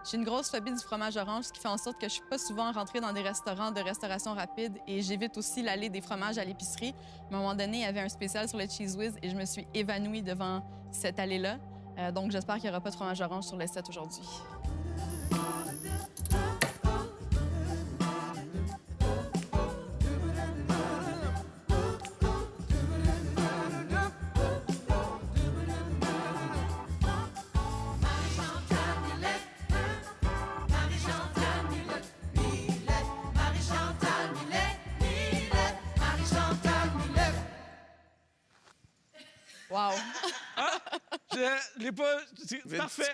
J'ai une grosse phobie du fromage orange, ce qui fait en sorte que je suis pas souvent rentrée dans des restaurants de restauration rapide et j'évite aussi l'allée des fromages à l'épicerie. À un moment donné, il y avait un spécial sur le Cheese Whiz et je me suis évanouie devant cette allée-là. Donc, j'espère qu'il n'y aura pas de fromage orange sur les 7 aujourd'hui. Wow! Je l'ai pas... C'est parfait.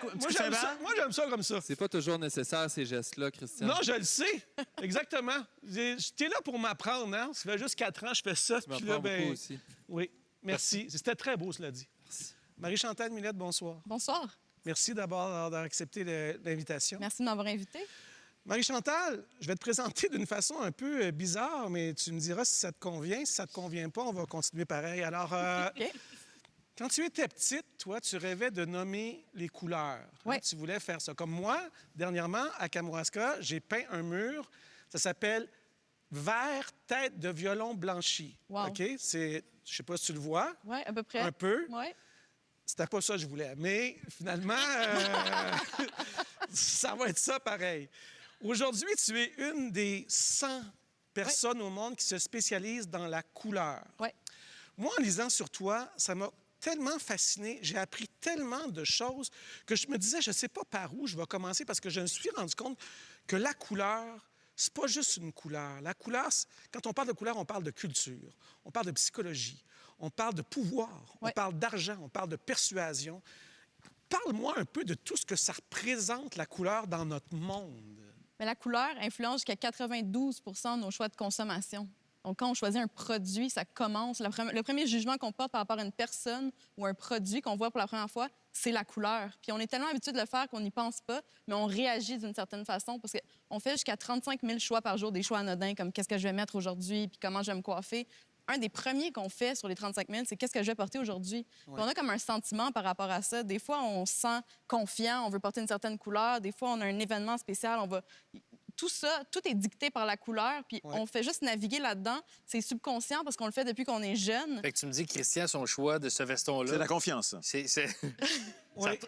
Moi, j'aime ça comme ça. C'est pas toujours nécessaire, ces gestes-là, Christian. Non, je le sais. Exactement. T'es là pour m'apprendre, hein? Ça fait juste 4 ans que je fais ça. Tu m'apprends beaucoup aussi. Oui, merci. C'était très beau, cela dit. Merci. Marie-Chantal Millette, bonsoir. Bonsoir. Merci d'abord d'avoir accepté l'invitation. Merci de m'avoir invité. Marie-Chantal, je vais te présenter d'une façon un peu bizarre, mais tu me diras si ça te convient. Si ça te convient pas, on va continuer pareil. Alors, OK. quand tu étais petite, toi, tu rêvais de nommer les couleurs. Oui. Tu voulais faire ça. Comme moi, dernièrement, à Kamouraska, j'ai peint un mur. Ça s'appelle Vert tête de violon blanchi. Wow. OK? Je sais pas si tu le vois. Oui, à peu près. Un peu. Oui. C'était pas ça que je voulais. Mais finalement, ça va être ça pareil. Aujourd'hui, tu es une des 100 personnes au monde qui se spécialisent dans la couleur. Oui. Moi, en lisant sur toi, ça m'a tellement fasciné, j'ai appris tellement de choses que je me disais, je ne sais pas par où je vais commencer parce que je me suis rendu compte que la couleur, c'est pas juste une couleur. La couleur, quand on parle de couleur, on parle de culture, on parle de psychologie, on parle de pouvoir, on parle d'argent, on parle de persuasion. Parle-moi un peu de tout ce que ça représente, la couleur, dans notre monde. Mais la couleur influence jusqu'à 92 de nos choix de consommation. Donc, quand on choisit un produit, ça commence. Le premier jugement qu'on porte par rapport à une personne ou un produit qu'on voit pour la première fois, c'est la couleur. Puis on est tellement habitué de le faire qu'on n'y pense pas, mais on réagit d'une certaine façon parce qu'on fait jusqu'à 35 000 choix par jour, des choix anodins comme qu'est-ce que je vais mettre aujourd'hui, puis comment je vais me coiffer. Un des premiers qu'on fait sur les 35 000, c'est qu'est-ce que je vais porter aujourd'hui. Puis on a comme un sentiment par rapport à ça. Des fois, on se sent confiant, on veut porter une certaine couleur. Des fois, on a un événement spécial, on va... Tout ça, tout est dicté par la couleur, puis on fait juste naviguer là-dedans. C'est subconscient parce qu'on le fait depuis qu'on est jeune. Fait que tu me dis que Christian, son choix de ce veston-là... C'est la confiance, ça.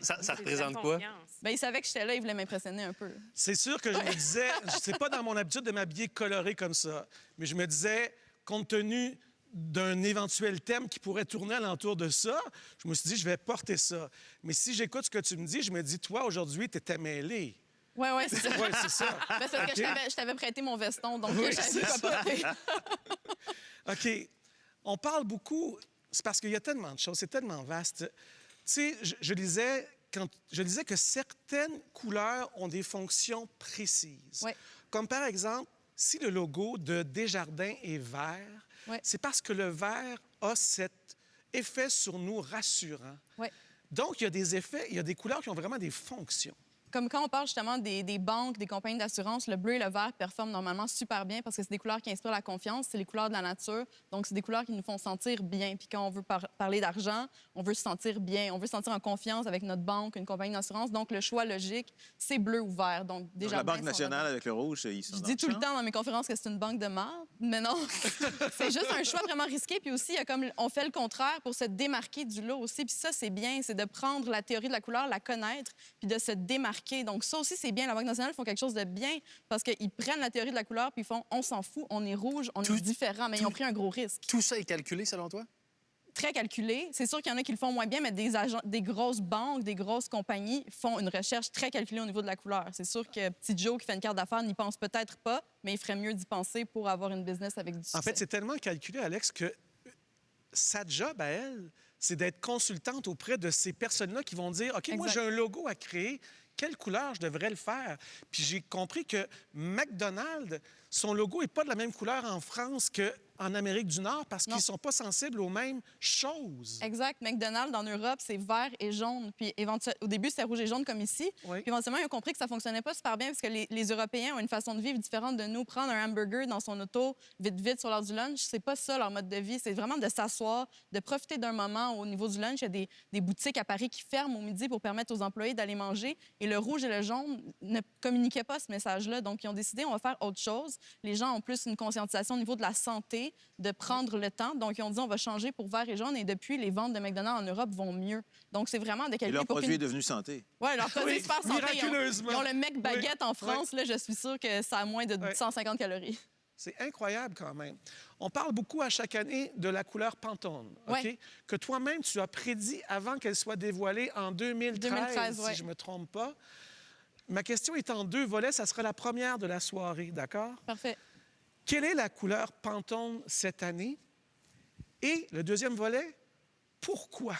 Ça représente quoi? Bien, il savait que j'étais là, il voulait m'impressionner un peu. C'est sûr que je me disais, c'est pas dans mon habitude de m'habiller coloré comme ça, mais je me disais, compte tenu d'un éventuel thème qui pourrait tourner alentour de ça, je me suis dit, je vais porter ça. Mais si j'écoute ce que tu me dis, je me dis, toi, aujourd'hui, tu étais mêlé. Oui, c'est ça. Oui, c'est ça. Ben, c'est parce que je t'avais prêté mon veston, donc je savais quoi porter. OK. On parle beaucoup... C'est parce qu'il y a tellement de choses, c'est tellement vaste. Tu sais, je lisais que certaines couleurs ont des fonctions précises. Oui. Comme par exemple, si le logo de Desjardins est vert, c'est parce que le vert a cet effet sur nous rassurant. Oui. Donc, il y a des effets, il y a des couleurs qui ont vraiment des fonctions. Comme quand on parle justement des banques, des compagnies d'assurance, le bleu et le vert performent normalement super bien parce que c'est des couleurs qui inspirent la confiance, c'est les couleurs de la nature. Donc, c'est des couleurs qui nous font sentir bien. Puis quand on veut parler d'argent, on veut se sentir bien, on veut se sentir en confiance avec notre banque, une compagnie d'assurance. Donc, le choix logique, c'est bleu ou vert. Donc, déjà, la Banque nationale avec le rouge, ils sont je dans dis le tout le champ. temps dans mes conférences que c'est une banque de marde, mais non. C'est juste un choix vraiment risqué. Puis aussi, il y a comme on fait le contraire pour se démarquer du lot aussi. Puis ça, c'est bien, c'est de prendre la théorie de la couleur, la connaître, puis de se démarquer. Donc ça aussi, c'est bien. La Banque nationale font quelque chose de bien parce qu'ils prennent la théorie de la couleur puis ils font on s'en fout, on est rouge, on est différent, mais ils ont pris un gros risque. Tout ça est calculé, selon toi? Très calculé. C'est sûr qu'il y en a qui le font moins bien, mais des grosses banques, des grosses compagnies font une recherche très calculée au niveau de la couleur. C'est sûr que petit Joe qui fait une carte d'affaires n'y pense peut-être pas, mais il ferait mieux d'y penser pour avoir une business avec du succès. En fait, c'est tellement calculé, Alex, que sa job à elle, c'est d'être consultante auprès de ces personnes-là qui vont dire, OK, moi, j'ai un logo à créer. Quelle couleur je devrais le faire? Puis j'ai compris que McDonald's, son logo n'est pas de la même couleur en France que en Amérique du Nord parce qu'ils Non. ne sont pas sensibles aux mêmes choses. Exact. McDonald's, en Europe, c'est vert et jaune. Puis au début, c'était rouge et jaune comme ici. Oui. Puis éventuellement, ils ont compris que ça ne fonctionnait pas super bien parce que les Européens ont une façon de vivre différente de nous. Prendre un hamburger dans son auto, vite, sur l'heure du lunch, c'est pas ça leur mode de vie. C'est vraiment de s'asseoir, de profiter d'un moment au niveau du lunch. Il y a des boutiques à Paris qui ferment au midi pour permettre aux employés d'aller manger. Et le rouge et le jaune ne communiquaient pas ce message-là. Donc, ils ont décidé, on va faire autre chose. Les gens ont plus une conscientisation au niveau de la santé, de prendre le temps. Donc, ils ont dit, on va changer pour vert et jaune. Et depuis, les ventes de McDonald's en Europe vont mieux. Donc, c'est vraiment de Et qualité leur pour produit est devenu santé. Oui, leur produit Oui, est super santé. miraculeusement. Ils ont le mec baguette en Oui. France. Là, je suis sûre que ça a moins de Oui. 150 calories. C'est incroyable quand même. On parle beaucoup à chaque année de la couleur Pantone, OK? Ouais. Que toi-même, tu as prédit avant qu'elle soit dévoilée en 2013, 2013, ouais. si je ne me trompe pas. Ma question est en 2 volets. Ça sera la première de la soirée, d'accord? Parfait. Quelle est la couleur Pantone cette année? Et le deuxième volet, pourquoi?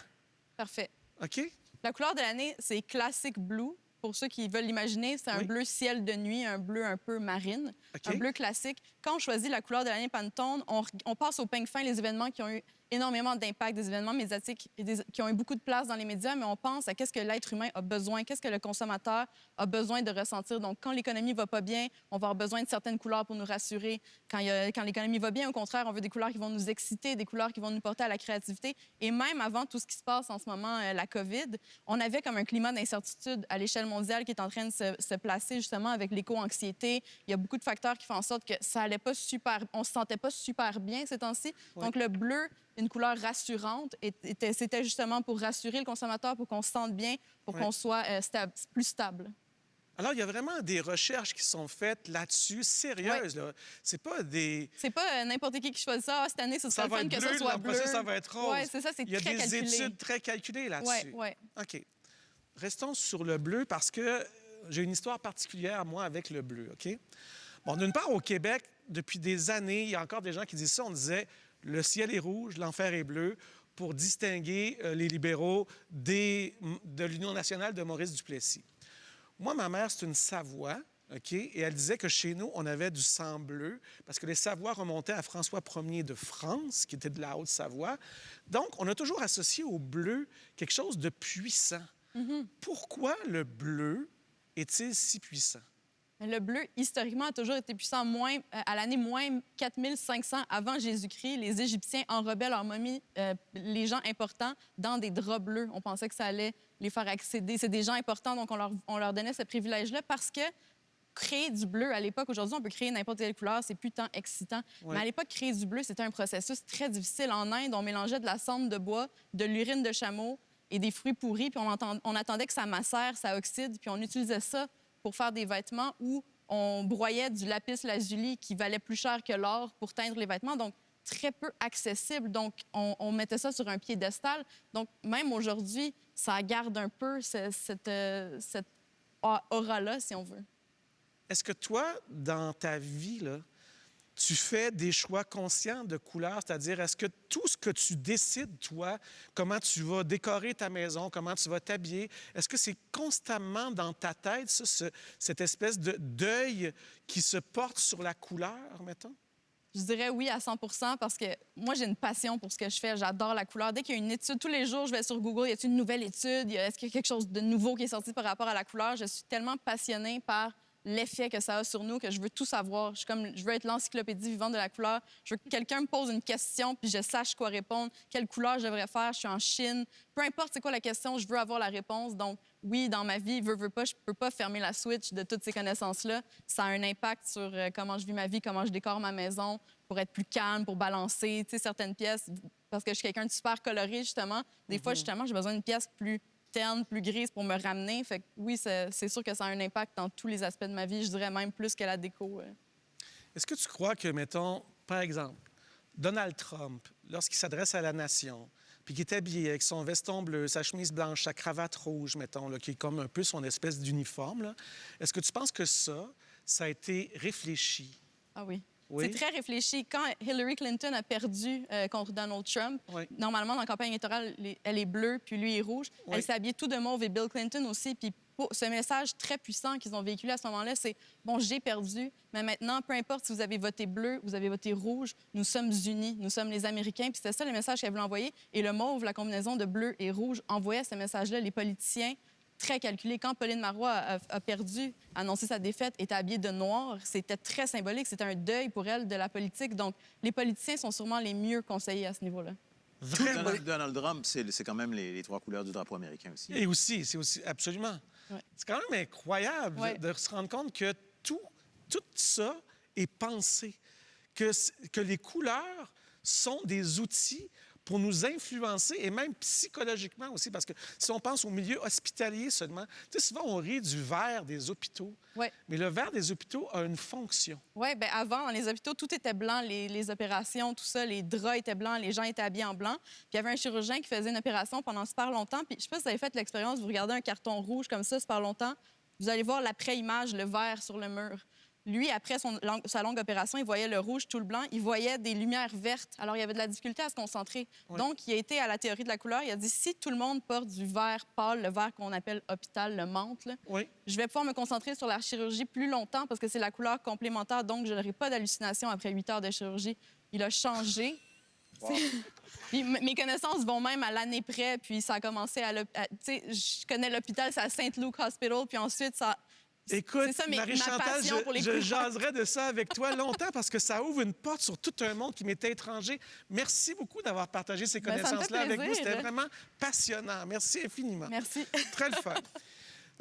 Parfait. OK? La couleur de l'année, c'est Classic Blue. Pour ceux qui veulent l'imaginer, c'est un Oui. bleu ciel de nuit, un bleu un peu marine, OK. un bleu classique. Quand on choisit la couleur de l'année Pantone, on passe au peigne fin les événements qui ont eu énormément d'impact, des événements médiatiques qui ont eu beaucoup de place dans les médias, mais on pense à qu'est-ce que l'être humain a besoin, qu'est-ce que le consommateur a besoin de ressentir. Donc, quand l'économie va pas bien, on va avoir besoin de certaines couleurs pour nous rassurer. Quand l'économie va bien, au contraire, on veut des couleurs qui vont nous exciter, des couleurs qui vont nous porter à la créativité. Et même avant tout ce qui se passe en ce moment, la COVID, on avait comme un climat d'incertitude à l'échelle mondiale qui est en train de se placer justement avec l'éco-anxiété. Il y a beaucoup de facteurs qui font en sorte que ça allait pas super... On se sentait pas super bien ces temps-ci. Oui. Donc, le bleu, une couleur rassurante, c'était justement pour rassurer le consommateur, pour qu'on se sente bien, pour Oui. qu'on soit plus stable. Alors, il y a vraiment des recherches qui sont faites là-dessus, sérieuses. Là. C'est pas des... C'est pas n'importe qui choisit ça. Ah, cette année, ce Ça serait va le être fun que bleu, ça soit l'an bleu. prochain, ça va être rose. Oui, c'est ça, c'est Il y a très des calculé. études très calculées là-dessus. Oui, oui. OK. Restons sur le bleu parce que j'ai une histoire particulière, moi, avec le bleu, OK? Bon, d'une part, au Québec, depuis des années, il y a encore des gens qui disent ça. On disait le ciel est rouge, l'enfer est bleu pour distinguer les libéraux de l'Union nationale de Maurice Duplessis. Moi, ma mère, c'est une Savoie, OK? Et elle disait que chez nous, on avait du sang bleu parce que les Savoies remontaient à François Ier de France, qui était de la Haute-Savoie. Donc, on a toujours associé au bleu quelque chose de puissant. Pourquoi le bleu est-il si puissant? Le bleu, historiquement, a toujours été puissant. À l'année moins 4500 avant Jésus-Christ, les Égyptiens enrobaient leurs momies, les gens importants, dans des draps bleus. On pensait que ça allait les faire accéder. C'est des gens importants, donc on leur donnait ce privilège-là parce que créer du bleu à l'époque, aujourd'hui, on peut créer n'importe quelle couleur, c'est plus tant excitant. Ouais. Mais à l'époque, créer du bleu, c'était un processus très difficile. En Inde, on mélangeait de la cendre de bois, de l'urine de chameau et des fruits pourris, puis on attendait que ça macère, ça oxyde, puis on utilisait ça pour faire des vêtements où on broyait du lapis lazuli qui valait plus cher que l'or pour teindre les vêtements. Donc, très peu accessible. Donc, on mettait ça sur un piédestal. Donc, même aujourd'hui, ça garde un peu cette aura-là, si on veut. Est-ce que toi, dans ta vie, là, tu fais des choix conscients de couleurs? C'est-à-dire, est-ce que tout ce que tu décides, toi, comment tu vas décorer ta maison, comment tu vas t'habiller, est-ce que c'est constamment dans ta tête, ça, cette espèce de deuil qui se porte sur la couleur, mettons? Je dirais oui à 100 parce que moi, j'ai une passion pour ce que je fais. J'adore la couleur. Dès qu'il y a une étude, tous les jours, je vais sur Google, y a-t-il une nouvelle étude? Est-ce qu'il y a quelque chose de nouveau qui est sorti par rapport à la couleur? Je suis tellement passionnée par l'effet que ça a sur nous que je veux tout savoir. Je veux être l'encyclopédie vivante de la couleur. Je veux que quelqu'un me pose une question puis je sache quoi répondre. Quelle couleur je devrais faire? Je suis en Chine. Peu importe c'est quoi la question, je veux avoir la réponse. Donc, oui, dans ma vie, veux pas, je peux pas fermer la switch de toutes ces connaissances-là. Ça a un impact sur comment je vis ma vie, comment je décore ma maison pour être plus calme, pour balancer, tu sais, certaines pièces. Parce que je suis quelqu'un de super coloré, justement. Des fois, justement, j'ai besoin d'une pièce plus terne, plus grise pour me ramener. Fait que oui, c'est sûr que ça a un impact dans tous les aspects de ma vie. Je dirais même plus que la déco. Est-ce que tu crois que, mettons, par exemple, Donald Trump, lorsqu'il s'adresse à la nation, puis qu'il est habillé avec son veston bleu, sa chemise blanche, sa cravate rouge, mettons, là, qui est comme un peu son espèce d'uniforme, là, est-ce que tu penses que ça a été réfléchi? Ah oui. Oui. C'est très réfléchi. Quand Hillary Clinton a perdu contre Donald Trump, Oui. normalement, dans la campagne électorale, elle est bleue, puis lui est rouge. Oui. Elle s'est habillée tout de mauve et Bill Clinton aussi. Puis ce message très puissant qu'ils ont véhiculé à ce moment-là, c'est « Bon, j'ai perdu, mais maintenant, peu importe si vous avez voté bleu, vous avez voté rouge, nous sommes unis, nous sommes les Américains. » Puis c'était ça le message qu'elle voulait envoyer. Et le mauve, la combinaison de bleu et rouge, envoyait ce message-là. Les politiciens, très calculés. Quand Pauline Marois a perdu, a annoncé sa défaite, était habillée de noir, c'était très symbolique. C'était un deuil pour elle de la politique. Donc, les politiciens sont sûrement les mieux conseillés à ce niveau-là. Vraiment. Donald Trump, c'est quand même les trois couleurs du drapeau américain aussi. Et aussi, c'est aussi, absolument. Ouais. C'est quand même incroyable Ouais. de se rendre compte que tout ça est pensé, que les couleurs sont des outils pour nous influencer et même psychologiquement aussi, parce que si on pense au milieu hospitalier seulement, tu sais, souvent on rit du verre des hôpitaux, Ouais. mais le verre des hôpitaux a une fonction. Oui, bien avant, dans les hôpitaux, tout était blanc, les opérations, tout ça, les draps étaient blancs, les gens étaient habillés en blanc. Puis il y avait un chirurgien qui faisait une opération pendant super longtemps. Puis je sais pas si vous avez fait l'expérience, vous regardez un carton rouge comme ça super longtemps, vous allez voir l'après-image, le vert sur le mur. Lui, après sa longue opération, il voyait le rouge, tout le blanc. Il voyait des lumières vertes. Alors, il y avait de la difficulté à se concentrer. Oui. Donc, il a été à la théorie de la couleur. Il a dit, si tout le monde porte du vert pâle, le vert qu'on appelle hôpital, le menthe, là, Oui. je vais pouvoir me concentrer sur la chirurgie plus longtemps parce que c'est la couleur complémentaire. Donc, je n'aurai pas d'hallucination après 8 heures de chirurgie. Il a changé. Puis mes connaissances vont même à l'année près. Puis ça a commencé à... Tu sais, je connais l'hôpital, c'est à St. Luke Hospital. Puis ensuite, ça... Écoute, C'est ça, ma Marie-Chantal, passion pour les je couleurs. jaserais de ça avec toi longtemps parce que ça ouvre une porte sur tout un monde qui m'était étranger. Merci beaucoup d'avoir partagé ces Ben, ça me fait connaissances-là avec nous. plaisir. C'était vraiment passionnant. Merci infiniment. Merci. Très le fun.